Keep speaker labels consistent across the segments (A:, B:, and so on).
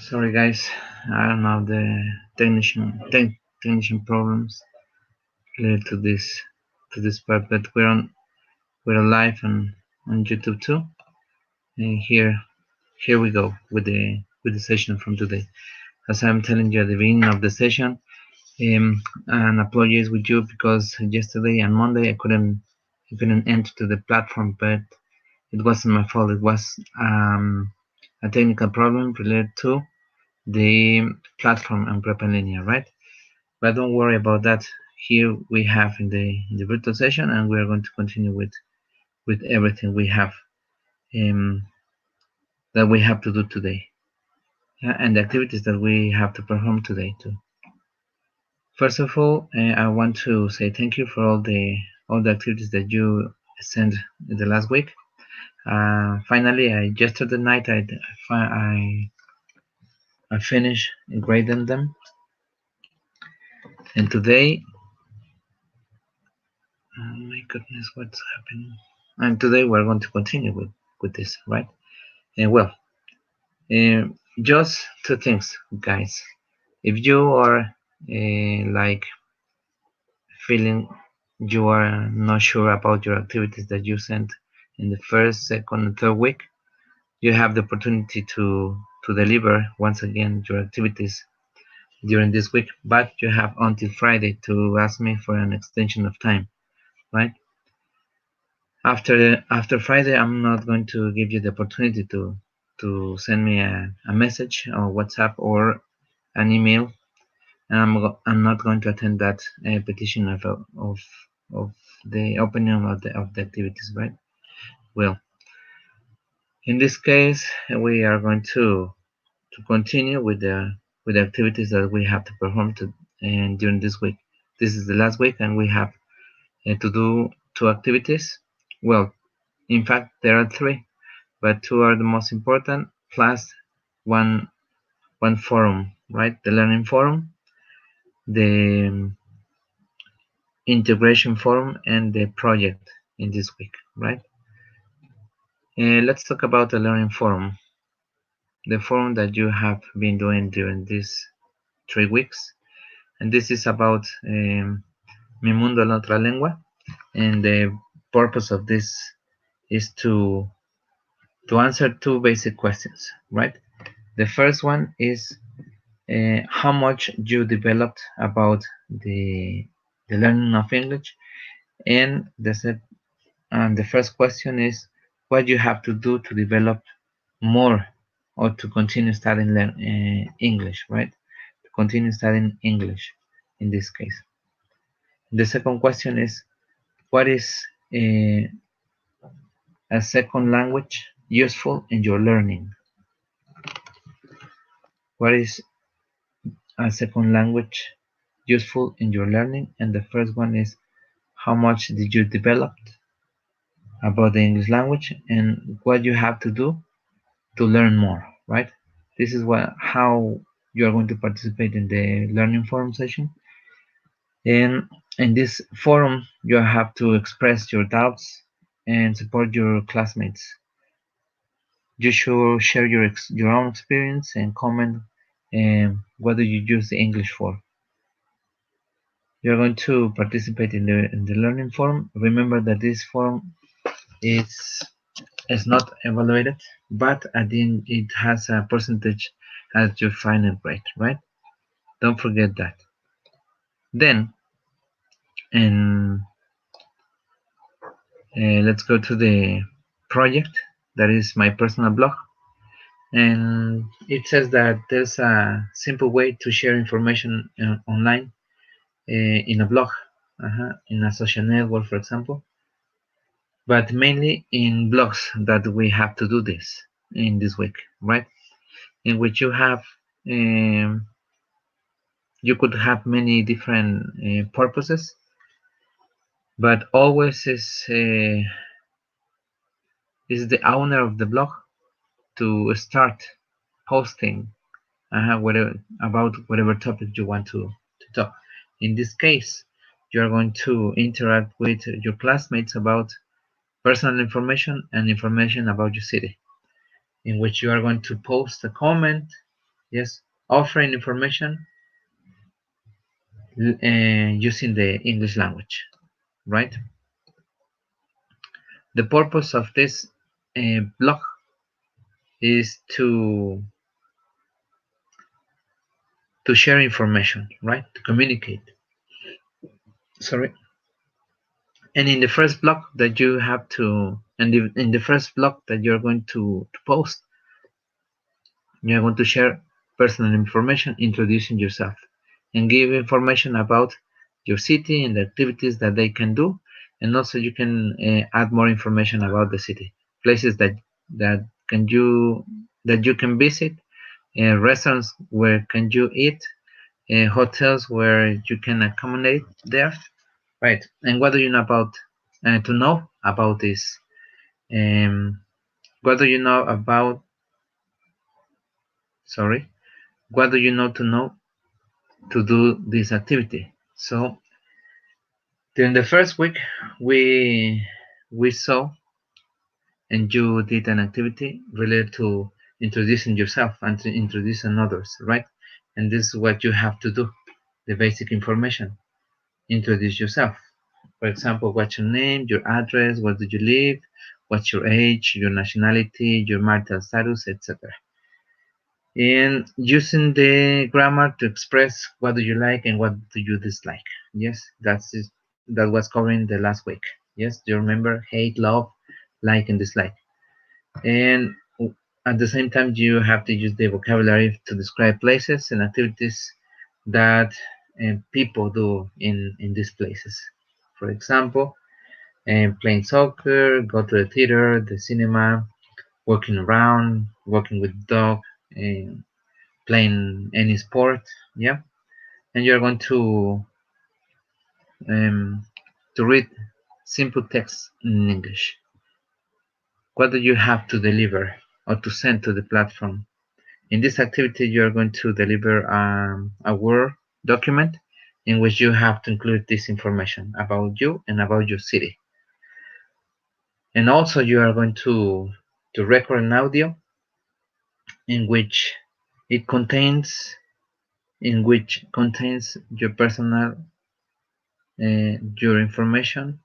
A: Sorry guys, I don't know the technician problems related to this part, but we're live on YouTube too. And here we go with the session from today. As I'm telling you at the beginning of the session, and apologies with you because yesterday and Monday I couldn't enter to the platform, but it wasn't my fault. It was a technical problem related to the platform and Prep en Línea, right? But don't worry about that. Here we have in the virtual session, and we are going to continue with everything we have that we have to do today, and the activities that we have to perform today too. First of all, I want to say thank you for all the activities that you sent the last week. Finally, yesterday night I finished grading them, and today, oh my goodness, what's happening? And today we're going to continue with this, right? And well, just two things, guys. If you are like feeling you are not sure about your activities that you sent in the first, second, and third week, you have the opportunity to deliver once again your activities during this week, but you have until Friday to ask me for an extension of time, right? After Friday, I'm not going to give you the opportunity to send me a message on WhatsApp or an email, and I'm not going to attend that petition of the opening of the activities, right? Well, in this case, we are going to continue with the activities that we have to perform and during this week. This is the last week, and we have to do two activities. Well, in fact, there are three, but two are the most important, plus one forum, right? The learning forum, the integration forum, and the project in this week, right? Let's talk about the learning forum, the forum that you have been doing during these 3 weeks, and this is about Mi Mundo en Otra Lengua, and the purpose of this is to answer two basic questions, right? The first one is how much you developed about the learning of English, and the first question is what you have to do to develop more or to continue studying English, right? To continue studying English in this case. The second question is what is a second language useful in your learning? What is a second language useful in your learning? And the first one is how much did you develop about the English language and what you have to do to learn more, right? This is how you are going to participate in the learning forum session. And in this forum, you have to express your doubts and support your classmates. You should share your own experience and comment what do you use the English for. You're going to participate in the learning forum. Remember that this forum is not evaluated, but at the end it has a percentage as your final grade, right? Don't forget that. Then, and let's go to the project that is my personal blog, and it says that there's a simple way to share information online in a blog, in a social network, for example, but mainly in blogs that we have to do this in this week, right? In which you could have many different purposes, but always is the owner of the blog to start posting about whatever topic you want to talk. In this case, you are going to interact with your classmates about personal information and information about your city, in which you are going to post a comment, yes, offering information using the English language, right? The purpose of this blog is to share information, right? To communicate. Sorry. And in the first blog that you have to, and in the first blog that you're going to post, you're going to share personal information, introducing yourself, and give information about your city and the activities that they can do. And also you can add more information about the city, places that can you that you can visit, restaurants where can you eat, hotels where you can accommodate there, right? And what do you know about to know about this? Um, what do you know about? Sorry, what do you know to do this activity? So during the first week, we saw and you did an activity related to introducing yourself and to introducing others, right? And this is what you have to do: the basic information. Introduce yourself. For example, what's your name, your address, where do you live, what's your age, your nationality, your marital status, etc. And using the grammar to express what do you like and what do you dislike. Yes, that was covering the last week. Yes, do you remember hate, love, like, and dislike? And at the same time, you have to use the vocabulary to describe places and activities that people do in these places. For example, playing soccer, go to the theater, the cinema, walking around, walking with the dog, and playing any sport. Yeah, and you're going um, to read simple text in English. What do you have to deliver or to send to the platform? In this activity, you are going to deliver a Word document in which you have to include this information about you and about your city. And also you are going to record an audio in which it contains your personal your information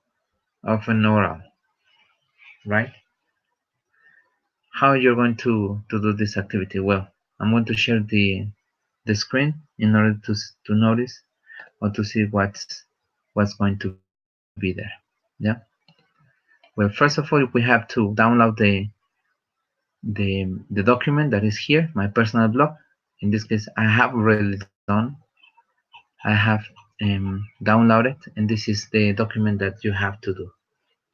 A: of an oral, right? How you're going to do this activity? Well, I'm going to share the screen in order to notice or to see what's going to be there. Yeah. Well, first of all, we have to download the document that is here, my personal blog. In this case, I have already done. I have downloaded, and this is the document that you have to do,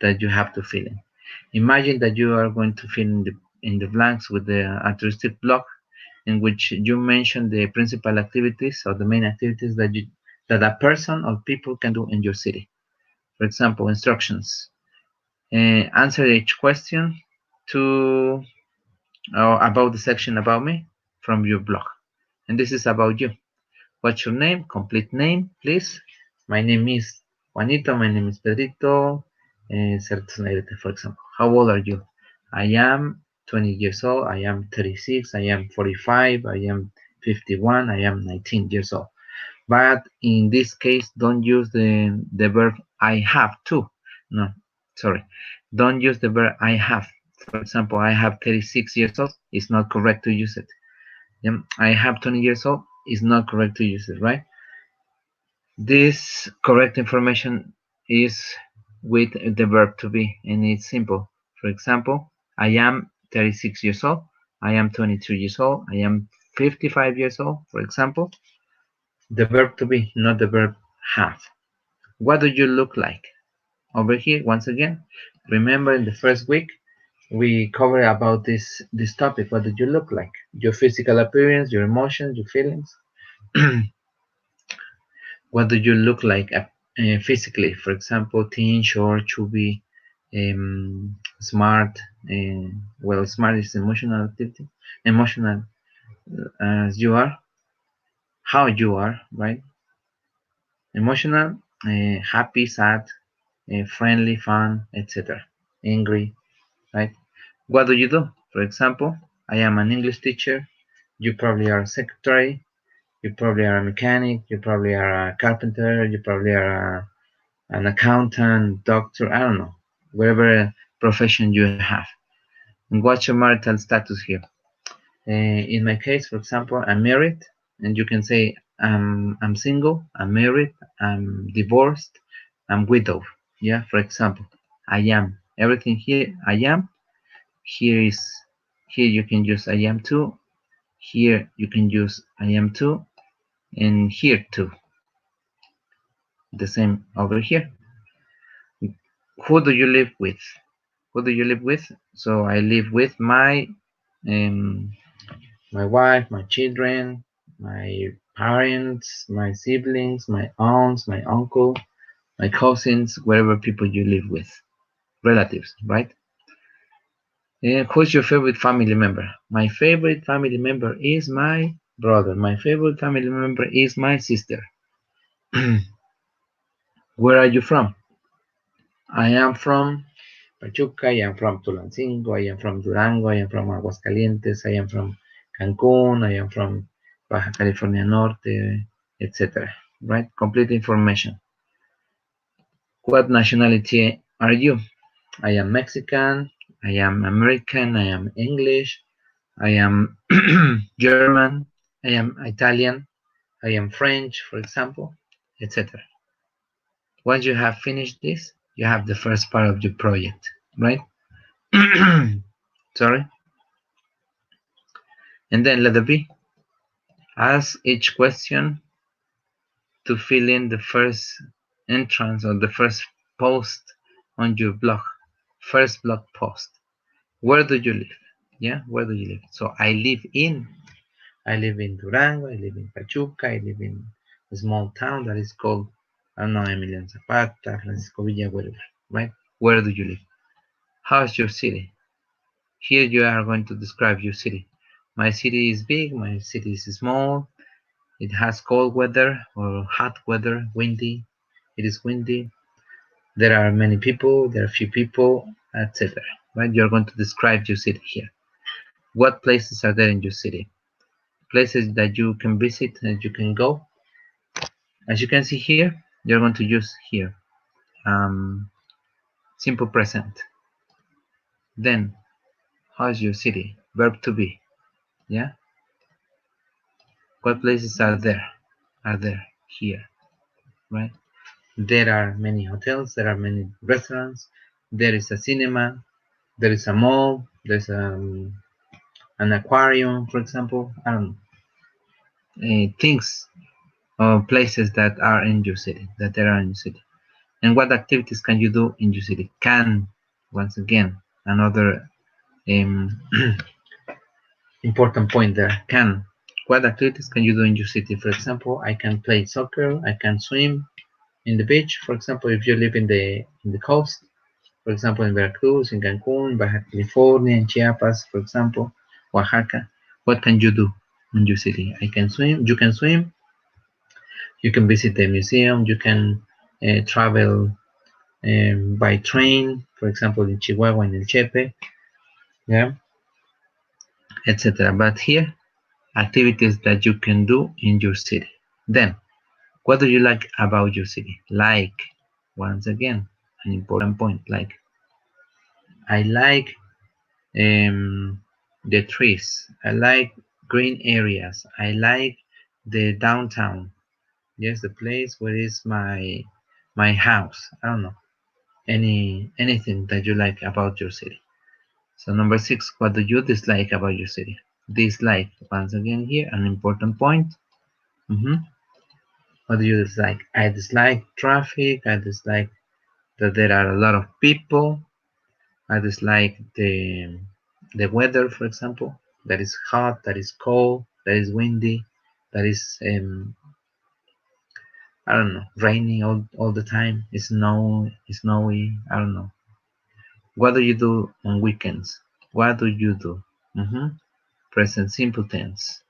A: that you have to fill in. Imagine that you are going to fill in the blanks with the altruistic block, in which you mention the principal activities or the main activities that a person or people can do in your city. For example, instructions. Answer each question to about the section about me from your blog. And this is about you. What's your name? Complete name, please. My name is Juanito. My name is Pedrito. For example. How old are you? I am 20 years old. I am 36. I am 45. I am 51. I am 19 years old. But in this case, don't use the verb I have to. No, sorry. Don't use the verb I have. For example, I have 36 years old. It's not correct to use it. I have 20 years old. It's not correct to use it, right? This correct information is with the verb to be, and it's simple. For example, I am 36 years old, I am 22 years old, I am 55 years old, for example. The verb to be, not the verb have. What do you look like? Over here, once again, remember in the first week, we covered about this topic. What do you look like? Your physical appearance, your emotions, your feelings. What do you look like physically? For example, thin, short, chubby, smart. Well, smart is emotional activity. Emotional as you are, how you are, right? Emotional, happy, sad, friendly, fun, etc. Angry, right? What do you do? For example, I am an English teacher. You probably are a secretary. You probably are a mechanic. You probably are a carpenter. You probably are an accountant, doctor. I don't know, whatever profession you have. And what's your marital status here? In my case, for example, I'm married, and you can say I'm single, I'm married, I'm divorced, I'm widowed. Yeah, for example, I am. Everything here, I am. Here is here you can use I am too. Here you can use I am too, and here too. The same over here. Who do you live with? Who do you live with? So I live with um, my wife, my children, my parents, my siblings, my aunts, my uncle, my cousins, wherever people you live with, relatives, right? Who's your favorite family member? My favorite family member is my brother. My favorite family member is my sister. Where are you from? I am from Pachuca, I am from Tulancingo, I am from Durango, I am from Aguascalientes, I am from Cancun, I am from Baja California Norte, etc. Right? Complete information. What nationality are you? I am Mexican, I am American, I am English, I am German, I am Italian, I am French, for example, etc. Once you have finished this, you have the first part of your project, right? Sorry. And then letter B. Ask each question to fill in the first entrance or the first post on your blog. First blog post. Where do you live? Yeah, where do you live? So I live in Durango, I live in Pachuca, I live in a small town that is called, I don't know, Emiliano Zapata, Francisco Villa, whatever, right? Where do you live? How's your city? Here you are going to describe your city. My city is big, my city is small, it has cold weather or hot weather, windy, it is windy, there are many people, there are few people, etc. Right? You're going to describe your city here. What places are there in your city? Places that you can visit and you can go. As you can see here, you're going to use here simple present. Then, how's your city? Verb to be. Yeah. What places are there? Are there here? Right. There are many hotels. There are many restaurants. There is a cinema. There is a mall. There's an aquarium, for example. I don't know. Things or places that are in your city, that there are in your city. And what activities can you do in your city? Can, once again, another um, important point there. Can. What activities can you do in your city? For example, I can play soccer. I can swim in the beach. For example, if you live in the coast, for example, in Veracruz, in Cancun, Baja California, in Chiapas, for example, Oaxaca, what can you do in your city? I can swim. You can swim. You can visit the museum. You can travel by train, for example, in Chihuahua and El Chepe, yeah, etc. But here, activities that you can do in your city. Then, what do you like about your city? Like, once again, an important point. Like, I like the trees. I like green areas. I like the downtown. Yes, the place where is my house. I don't know. Anything that you like about your city. So number 6, what do you dislike about your city? Dislike, once again here, an important point. What do you dislike? I dislike traffic. I dislike that there are a lot of people. I dislike the weather, for example, that is hot, that is cold, that is windy, that is I don't know, rainy all the time. It's snowy. I don't know. What do you do on weekends? What do you do? Present simple tense.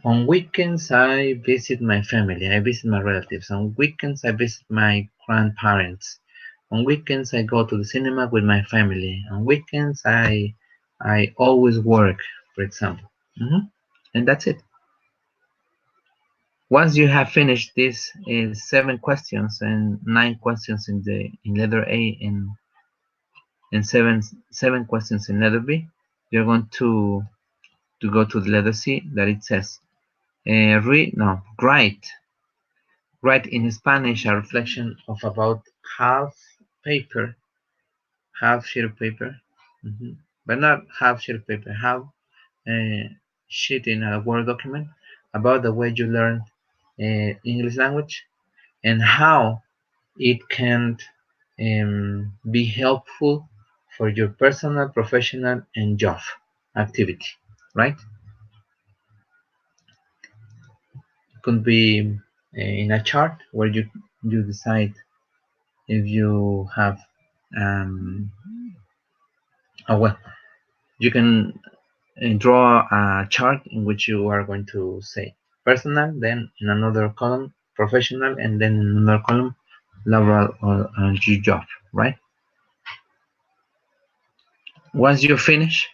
A: On weekends, I visit my family. I visit my relatives. On weekends, I visit my grandparents. On weekends, I go to the cinema with my family. On weekends, I always work, for example. And that's it. Once you have finished these 7 questions and 9 questions in letter A and seven questions in letter B, you're going to go to the letter C that it says write in Spanish a reflection of about half paper, half sheet of paper, but not half sheet of paper, half sheet in a Word document about the way you learn English language and how it can be helpful for your personal, professional, and job activity, right? It could be in a chart where you decide if you have well, you can draw a chart in which you are going to say personal, then in another column professional, and then in another column laboral or job, right? Once you finish,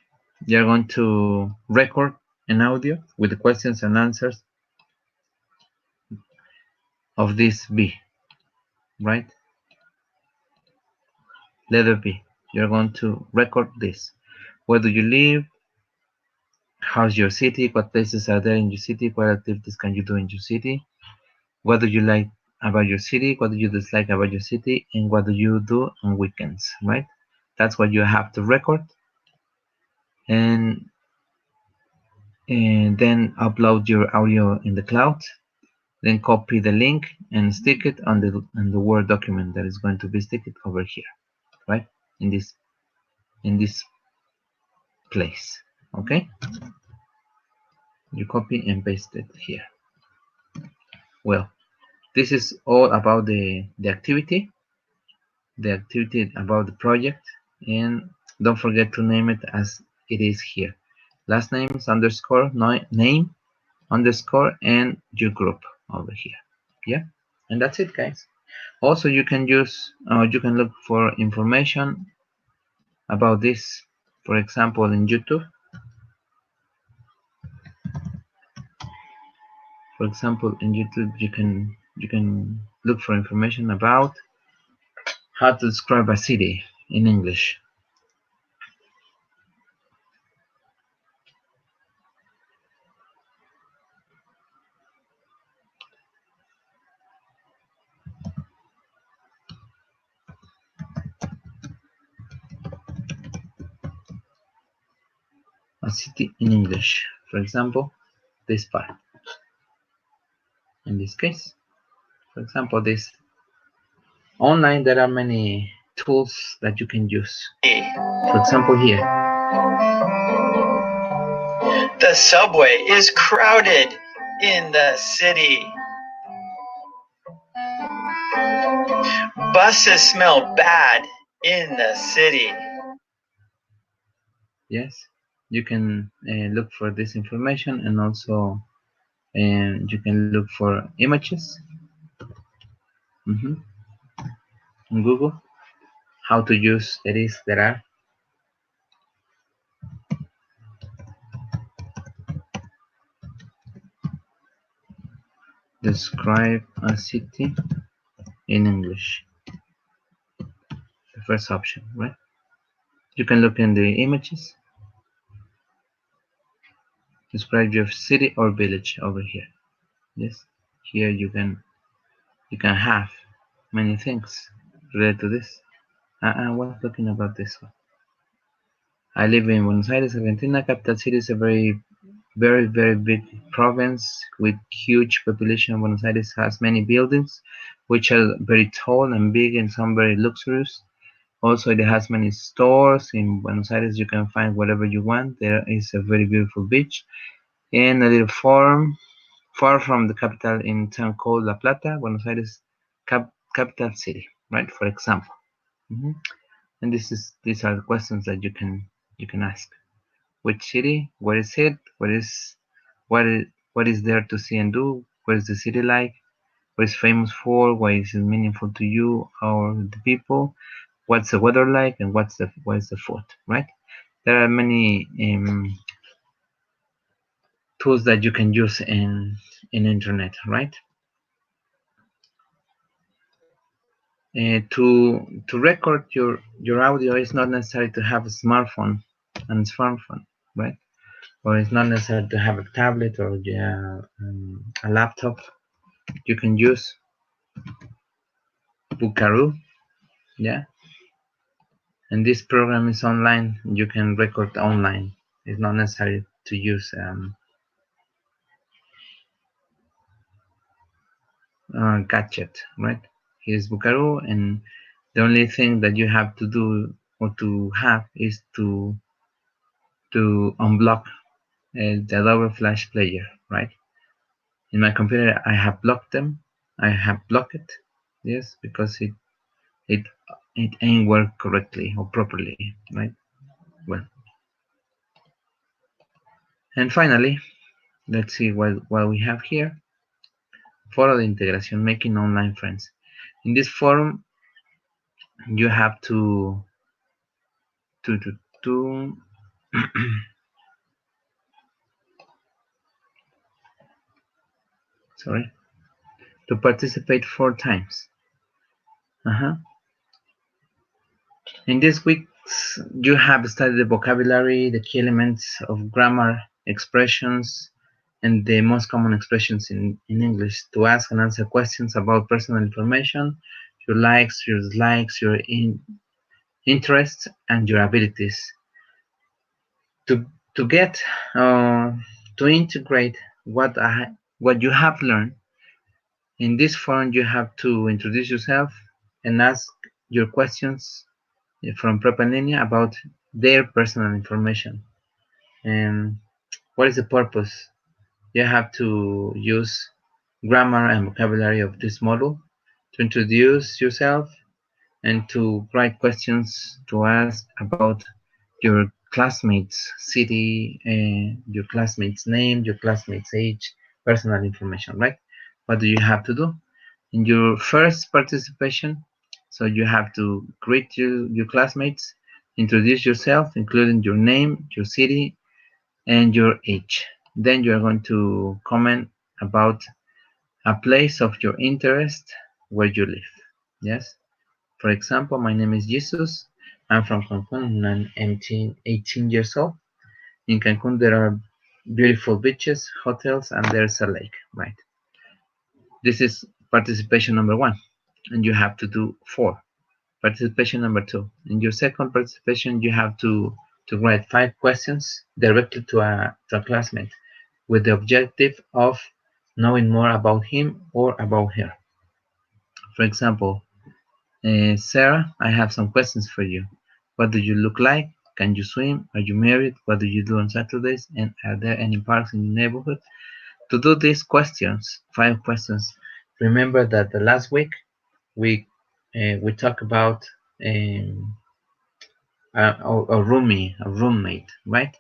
A: you're going to record an audio with the questions and answers of this B, right? Letter B. You're going to record this. Where do you live? How's your city? What places are there in your city? What activities can you do in your city? What do you like about your city? What do you dislike about your city? And what do you do on weekends, right? That's what you have to record. And, and then upload your audio in the cloud. Then copy the link and stick it on the Word document that is going to be sticked over here, right? In this place. Okay? You copy and paste it here. Well, this is all about the activity about the project, and don't forget to name it as it is here. Last names underscore name underscore and your group over here. Yeah, and that's it, guys. Also, you can look for information about this, for example, in YouTube. For example, in YouTube, you can look for information about how to describe a city in English. A city in English. For example, this part. In this case, for example, this online, there are many tools that you can use. For example, here.
B: The subway is crowded in the city. Buses smell bad in the city.
A: Yes, you can look for this information, and also you can look for images on Google, how to use there are. Describe a city in English. The first option, right? You can look in the images. Describe your city or village over here. Yes, here you can have many things related to this. I was talking about this one. I live in Buenos Aires, Argentina. Capital city is a very big province with huge population. Buenos Aires has many buildings, which are very tall and big, and some very luxurious. Also, it has many stores. In Buenos Aires, you can find whatever you want. There is a very beautiful beach and a little farm far from the capital in town called La Plata, Buenos Aires capital city, right? For example. Mhm. And these are the questions that you can ask. Which city? Where is it? What is there to see and do? What is the city like? What is famous for? Why is it meaningful to you? How are the people? What's the weather like? And what is the food? Right? There are many tools that you can use in internet, right? To record your audio, it's not necessary to have a smartphone, right? Or it's not necessary to have a tablet or a laptop. You can use Buckaroo, yeah. And this program is online. You can record online. It's not necessary to use gadget, right? Here's Buckaroo, and the only thing that you have to do or to have is to unblock the Adobe Flash player, right? In my computer, I have blocked them. I have blocked it, yes, because it it ain't work correctly or properly, right? Well, and finally, let's see what we have here. Foro de integración, making online friends. In this forum, you have to sorry, to participate 4 times. Uh-huh. In this weeks, you have studied the vocabulary, the key elements of grammar, expressions, and the most common expressions in English to ask and answer questions about personal information, your likes, your dislikes, your interests, and your abilities. To get to integrate what you have learned in this forum, you have to introduce yourself and ask your questions from Prepa about their personal information. And what is the purpose? You have to use grammar and vocabulary of this model to introduce yourself and to write questions to ask about your classmates' city, your classmates' name, your classmates' age, personal information, right? What do you have to do? In your first participation, so you have to greet your classmates, introduce yourself, including your name, your city, and your age. Then you are going to comment about a place of your interest where you live. Yes. For example, my name is Jesus. I'm from Cancun. I'm 18 years old. In Cancun, there are beautiful beaches, hotels, and there's a lake, right? This is participation number 1, and you have to do 4. Participation number 2. In your second participation, you have to write 5 questions directly to a classmate with the objective of knowing more about him or about her. For example, Sarah, I have some questions for you. What do you look like? Can you swim? Are you married? What do you do on Saturdays? And are there any parks in your neighborhood? To do these questions, 5 questions, remember that the last week we talked about a roommate, right?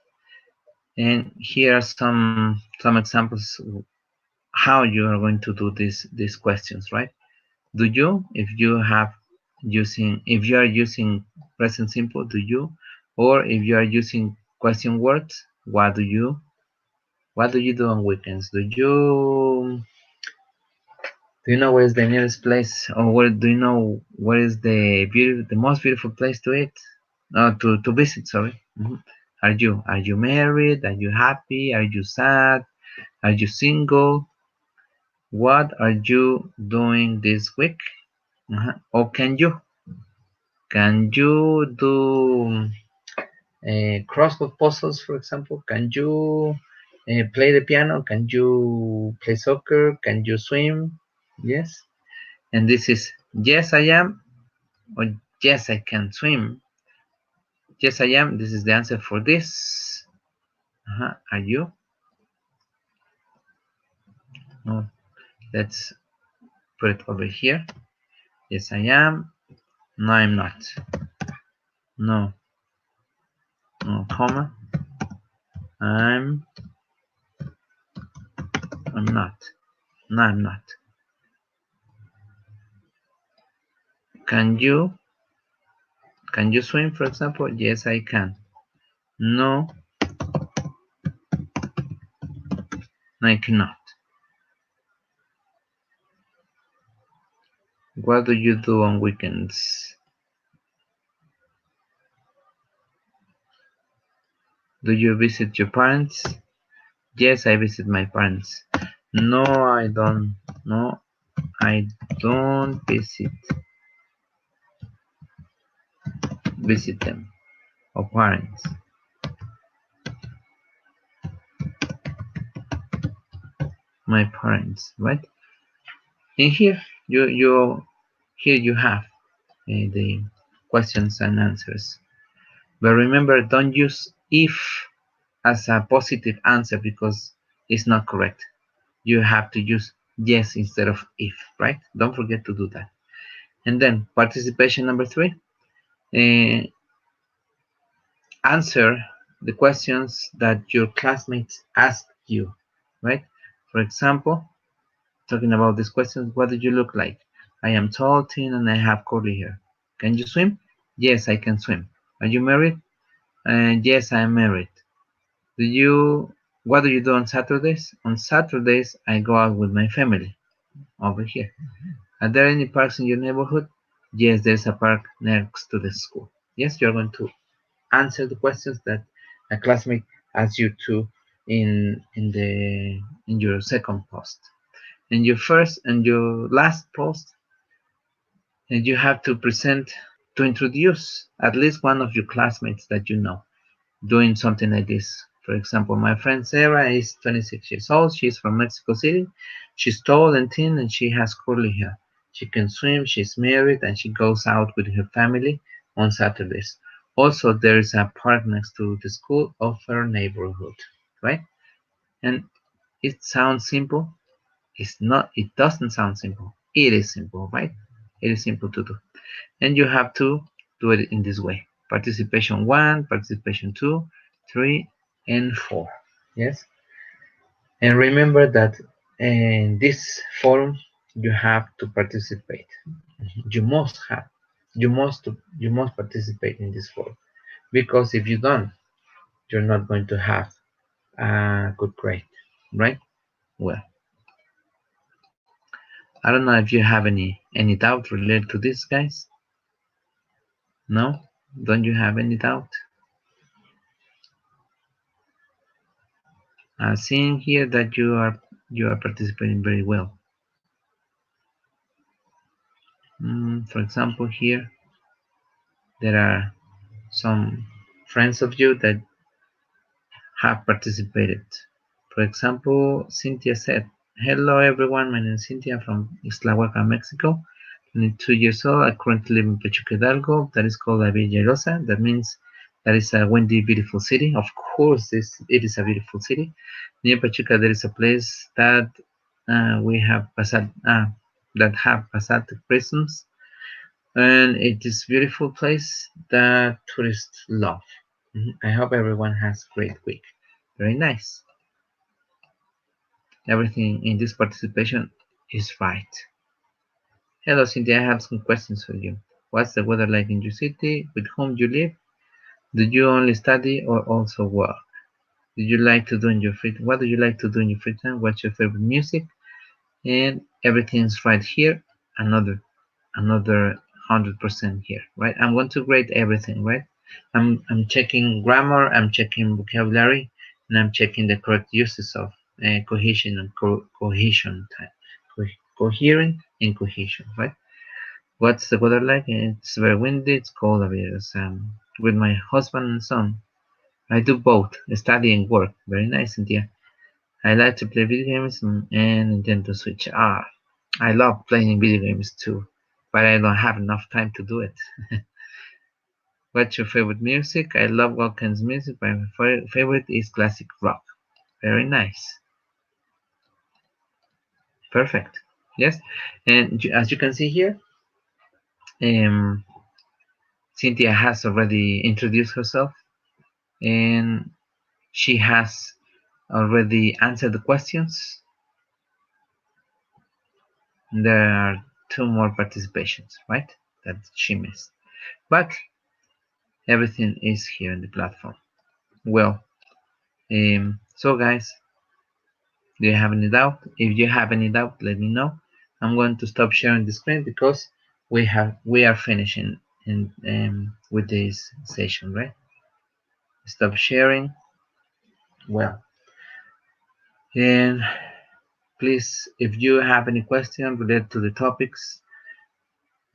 A: And here are some examples how you are going to do these questions, right? Do you, if you are using present simple, do you, or if you are using question words, what do you do on weekends? Do you know where is the nearest place, or do you know where is the most beautiful place to eat? To visit. Sorry. Are you married? Are you happy? Are you sad? Are you single? What are you doing this week? Or can you do crossword puzzles, for example? Can you play the piano? Can you play soccer? Can you swim? Yes. And this is yes, I am, or yes, I can swim. Yes, I am. This is the answer for this. Are you? No. Let's put it over here. Yes, I am. No, I'm not. No. No, comma. I'm. I'm not. No, I'm not. Can you? Can you swim, for example? Yes, I can. No, I cannot. What do you do on weekends? Do you visit your parents? Yes, I visit my parents. No, I don't. No, I don't visit them or parents. My parents, right? And here you have the questions and answers. But remember, don't use if as a positive answer because it's not correct. You have to use yes instead of if, right? Don't forget to do that. And then participation number 3. Uh, Answer the questions that your classmates ask you, right? For example, talking about these questions, what do you look like? I am tall, thin, and I have curly hair. Can you swim? Yes, I can swim. Are you married? Yes, I am married. What do you do on Saturdays? On Saturdays, I go out with my family. Over here. Are there any parks in your neighborhood? Yes, there's a park next to the school. Yes, you're going to answer the questions that a classmate asks you to in your second post. In your first and your last post, and you have to introduce at least one of your classmates that you know doing something like this. For example, my friend Sarah is 26 years old. She's from Mexico City. She's tall and thin and she has curly hair. She can swim, she's married, and she goes out with her family on Saturdays. Also, there is a park next to the school of her neighborhood, right? And it sounds simple. It's not, it doesn't sound simple. It is simple, right? It is simple to do. And you have to do it in this way. Participation 1, participation 2, 3, and 4. Yes. And remember that in this forum you have to participate. You must have. You must participate in this forum because if you don't, you're not going to have a good grade, right? Well, I don't know if you have any doubt related to this, guys. No, don't you have any doubt? Seeing here that you are participating very well. For example, here there are some friends of you that have participated. For example, Cynthia said, "Hello everyone, my name is Cynthia from Ixtlahuaca, Mexico. 22 years old. I currently live in Pachuca Hidalgo. That is called La Villarosa. That means that is a windy, beautiful city. Of course, it is a beautiful city. Near Pachuca, there is a place that we have that have Passat prisons, and it is a beautiful place that tourists love. I hope everyone has a great week. Very nice. Everything in this participation is right. Hello, Cynthia. I have some questions for you. What's the weather like in your city? With whom you live? Do you only study or also work? Do you like to do in your free time? What do you like to do in your free time? What's your favorite music? And everything's right here. Another 100% here, right? I'm going to grade everything, right? I'm checking grammar, I'm checking vocabulary, and I'm checking the correct uses of cohesion and cohesion time. coherent and cohesion, right? What's the weather like? It's very windy, it's cold a bit. With my husband and son, I do both, study and work. Very nice, Cynthia. I like to play video games and Nintendo Switch. I love playing video games too, but I don't have enough time to do it. What's your favorite music? I love all kinds of music, but my favorite is classic rock. Very nice. Perfect. Yes. And as you can see here, um, Cynthia has already introduced herself and she has already answered the questions. There are two more participations, right? That she missed. But everything is here in the platform. Well, so guys, do you have any doubt? If you have any doubt, let me know. I'm going to stop sharing the screen because we are finishing with this session, right? Stop sharing. Well, and please, if you have any question related to the topics,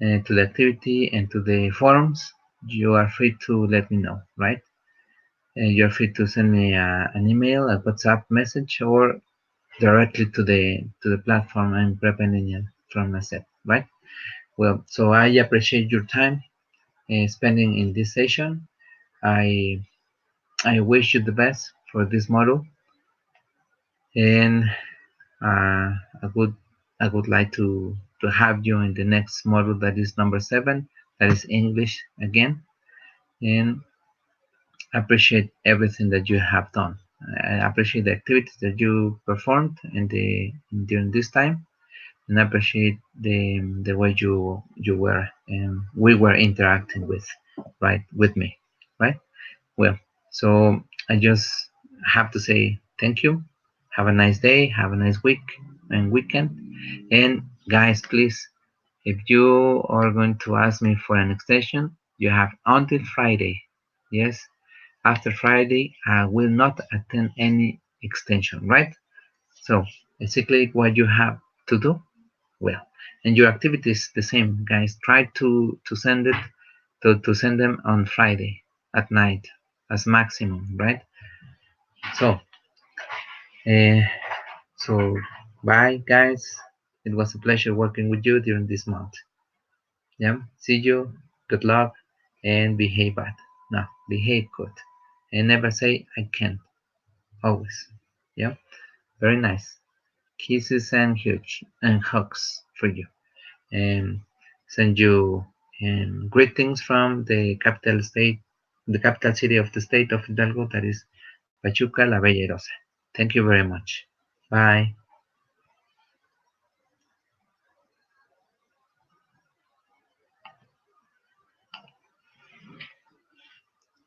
A: to the activity, and to the forums, you are free to let me know, right? You're free to send me an email, a WhatsApp message, or directly to the platform I'm preparing from a set, right? Well, so I appreciate your time spending in this session. I I wish you the best for this model, and uh, I would I would like to have you in the next model that is number 7, that is English again, and appreciate everything that you have done. I appreciate the activities that you performed during this time, and appreciate the way you were we were interacting with me, right? Well, so I just have to say thank you. Have a nice day. Have a nice week and weekend. And guys, please, if you are going to ask me for an extension, you have until Friday. Yes, after Friday, I will not attend any extension, right? So basically, what you have to do, well, and your activity is the same, guys. Try to send it to send them on Friday at night as maximum, right? So, uh, so bye, guys. It was a pleasure working with you during this month. Yeah, see you. Good luck and behave bad. No, behave good, and never say I can't. Always. Yeah, very nice. Kisses and huge and hugs for you. And send you greetings from the capital city of the state of Hidalgo, that is Pachuca, La Bella y Rosa. Thank you very much. Bye.